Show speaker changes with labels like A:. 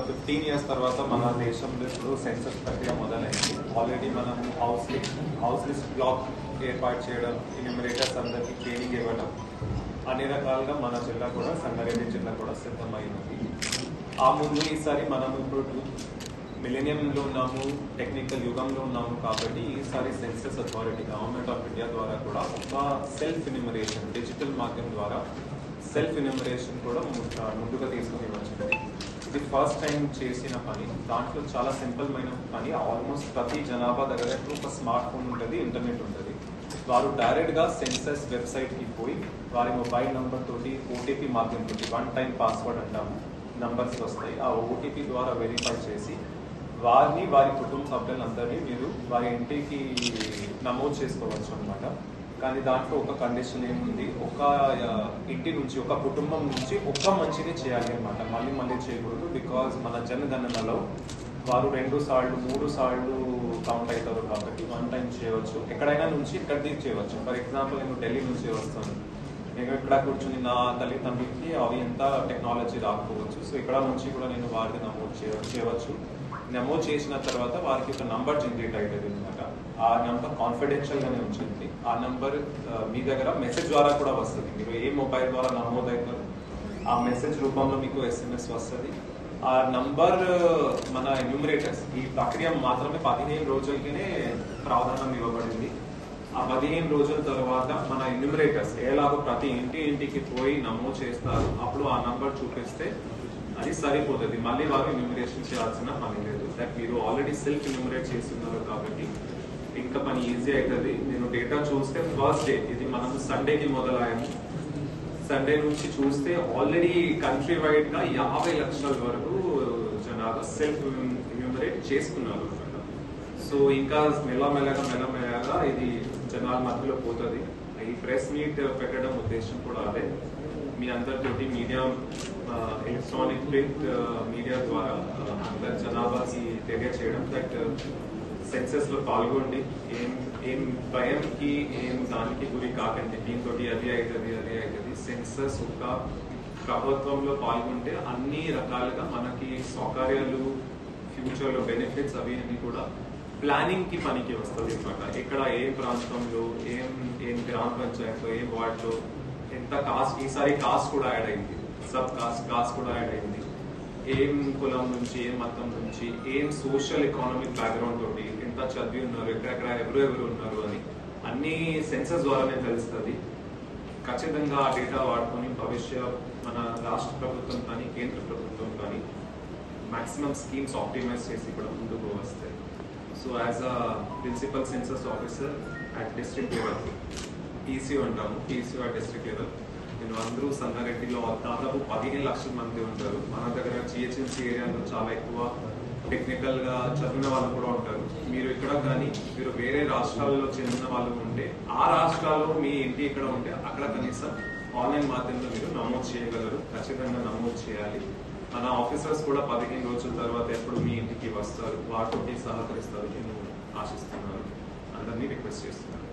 A: 15 years తర్వాత మన దేశంలో ఇప్పుడు సెన్సస్ ప్రక్రియ మొదలైంది. ఆల్రెడీ మనం హౌస్ లిస్ట్ బ్లాక్ ఏర్పాటు చేయడం, ఎన్యూమరేటర్స్ అందరికీ ట్రైనింగ్ ఇవ్వడం, అన్ని రకాలుగా మన జిల్లా కూడా సంగారెడ్డి జిల్లా కూడా సిద్ధమైనది. ఆ ముందు ఈసారి మనం ఇప్పుడు మిలేనియంలో ఉన్నాము, టెక్నికల్ యుగంలో ఉన్నాము కాబట్టి ఈసారి census authority government of India ద్వారా కూడా ఒక సెల్ఫ్ ఎన్యూమరేషన్ డిజిటల్ మాధ్యమం ద్వారా సెల్ఫ్ ఎన్యూమరేషన్ కూడా ముందుగా తీసుకుని వచ్చింది. ఇది ఫస్ట్ టైం చేసిన పని. దాంట్లో చాలా సింపుల్మైన పని. ఆల్మోస్ట్ ప్రతి జనాభా దగ్గర ఒక స్మార్ట్ ఫోన్ ఉంటుంది, ఇంటర్నెట్ ఉంటుంది. వారు డైరెక్ట్గా సెన్సస్ వెబ్సైట్కి పోయి వారి మొబైల్ నెంబర్ తోటి ఓటీపీ మాధ్యమంతో 1 టైం పాస్వర్డ్ అంటాము నంబర్స్ వస్తాయి. ఆ ఓటీపీ ద్వారా వెరిఫై చేసి వారిని వారి కుటుంబ సభ్యులందరినీ మీరు వారి ఇంటికి నమోదు చేసుకోవచ్చు అనమాట. కానీ దాంట్లో ఒక కండిషన్ ఏముంది, ఒక ఇంటి నుంచి ఒక కుటుంబం నుంచి ఒక్క మంచిని చేయాలి అనమాట, మళ్ళీ చేయకూడదు. బికాజ్ మన జనగణనలో వారు 2 సార్లు 3 సార్లు కౌంట్ అవుతారు కాబట్టి 1 టైం చేయవచ్చు. ఎక్కడైనా నుంచి ఇక్కడికి చేయవచ్చు. ఫర్ ఎగ్జాంపుల్ నేను ఢిల్లీ నుంచి వస్తాను, నేను ఇక్కడ కూర్చుని నా తల్లిదండ్రులకి అవి ఎంత టెక్నాలజీ రాకపోవచ్చు. సో ఇక్కడ నుంచి కూడా నేను వారిని నమోదు చేయవచ్చు. నమోదు చేసిన తర్వాత వారికి ఒక నంబర్ జనరేట్ అవుతుంది అనమాట. ఆ నెంబర్ కాన్ఫిడెన్షియల్గానే ఉంటుంది. ఆ నెంబర్ మీ దగ్గర మెసేజ్ ద్వారా కూడా వస్తుంది. మీరు ఏ మొబైల్ ద్వారా నమోదు అవుతారు ఆ మెసేజ్ రూపంలో మీకు SMS వస్తుంది. ఆ నంబర్ మన ఎన్యూమరేటర్స్ ఈ ప్రక్రియ మాత్రమే 15 రోజులకే ప్రాధాన్యం ఇవ్వబడింది. ఆ 15 రోజుల తర్వాత మన ఎన్యూమరేటర్స్ ఎలాగో ప్రతి ఇంటికి పోయి నమోదు చేస్తారు. అప్పుడు ఆ నంబర్ చూపిస్తే అది సరిపోతుంది. మళ్ళీ వారు ఎన్యూమరేషన్ చేయాల్సిన పని లేదు. దట్ మీరు ఆల్రెడీ సెల్ఫ్ ఎన్యూమరేట్ చేస్తున్నారు కాబట్టి ఇంకా పని ఈజీ అవుతుంది. నేను డేటా చూస్తే ఫస్ట్ డే ఇది మనం సండేకి మొదలయ్యాము. సండే నుంచి చూస్తే ఆల్రెడీ కంట్రీ వైడ్ గా 50 లక్షల వరకు జనాభా సెల్ఫ్ ఎన్యూమరేట్ చేసుకున్నారు అనమాట. సో ఇంకా మెల్లమెల్లగా ఇది జనాల మధ్యలో పోతుంది. ఈ ప్రెస్ మీట్ పెట్టడం ఉద్దేశం కూడా అదే. మీ అందరితోటి మీడియా, ఎలక్ట్రానిక్ ప్రింట్ మీడియా ద్వారా అందరి జనాభాకి తెలియచేయడం దట్ సెన్సస్ లో పాల్గొండి, ఏం భయంకి ఏం దానికి గురి కాకండి. దీంతో అది అవుతుంది. సెన్సస్ ఒక ప్రభుత్వంలో పాల్గొంటే అన్ని రకాలుగా మనకి సౌకర్యాలు, ఫ్యూచర్ లో బెనిఫిట్స్ అవి కూడా ప్లానింగ్ కి పనికి వస్తుంది అనమాట. ఎక్కడ ఏ ప్రాంతంలో ఏం గ్రామ పంచాయతీలో ఏం వార్డులో ఎంత కాస్ట్, ఈసారి కాస్ట్ కూడా యాడ్ అయింది, సబ్ కాస్ట్ కూడా యాడ్ అయింది. ఏం కులం నుంచి, ఏం మతం నుంచి, ఏం సోషల్ ఎకానమిక్ బ్యాక్గ్రౌండ్ తోటి ఎంత చదివి ఉన్నారు, ఎక్కడెక్కడ ఎవరు ఉన్నారు అని అన్ని సెన్సస్ ద్వారానే తెలుస్తుంది. ఖచ్చితంగా ఆ డేటా వాడుకొని భవిష్య మన రాష్ట్ర ప్రభుత్వం కానీ కేంద్ర ప్రభుత్వం కానీ మాక్సిమం స్కీమ్స్ ఆప్టిమైజ్ చేసి కూడా ముందుకు వస్తాయి. So as a principal census officer at district level, PCO అంటాము, PCO అట్ డిస్ట్రిక్ట్ లెవెల్, నేను అందరూ సంగారెడ్డిలో దాదాపు 15 లక్షల మంది ఉంటారు. మన దగ్గర GHMC ఏరియాలో చాలా ఎక్కువ టెక్నికల్ గా చదివిన వాళ్ళు కూడా ఉంటారు. మీరు ఇక్కడ కానీ మీరు వేరే రాష్ట్రాల్లో చెందిన వాళ్ళు ఉంటే ఆ రాష్ట్రాల్లో మీ ఇంటి ఇక్కడ ఉంటే అక్కడ కనీసం ఆన్లైన్ మాధ్యమంలో మీరు నమోదు చేయగలరు. ఖచ్చితంగా నమోదు చేయాలి. మన ఆఫీసర్స్ కూడా 15 రోజుల తర్వాత ఎప్పుడు మీ ఇంటికి వస్తారు, వాటికి సహకరిస్తారు నేను ఆశిస్తున్నాను. అందరినీ రిక్వెస్ట్ చేస్తున్నాను.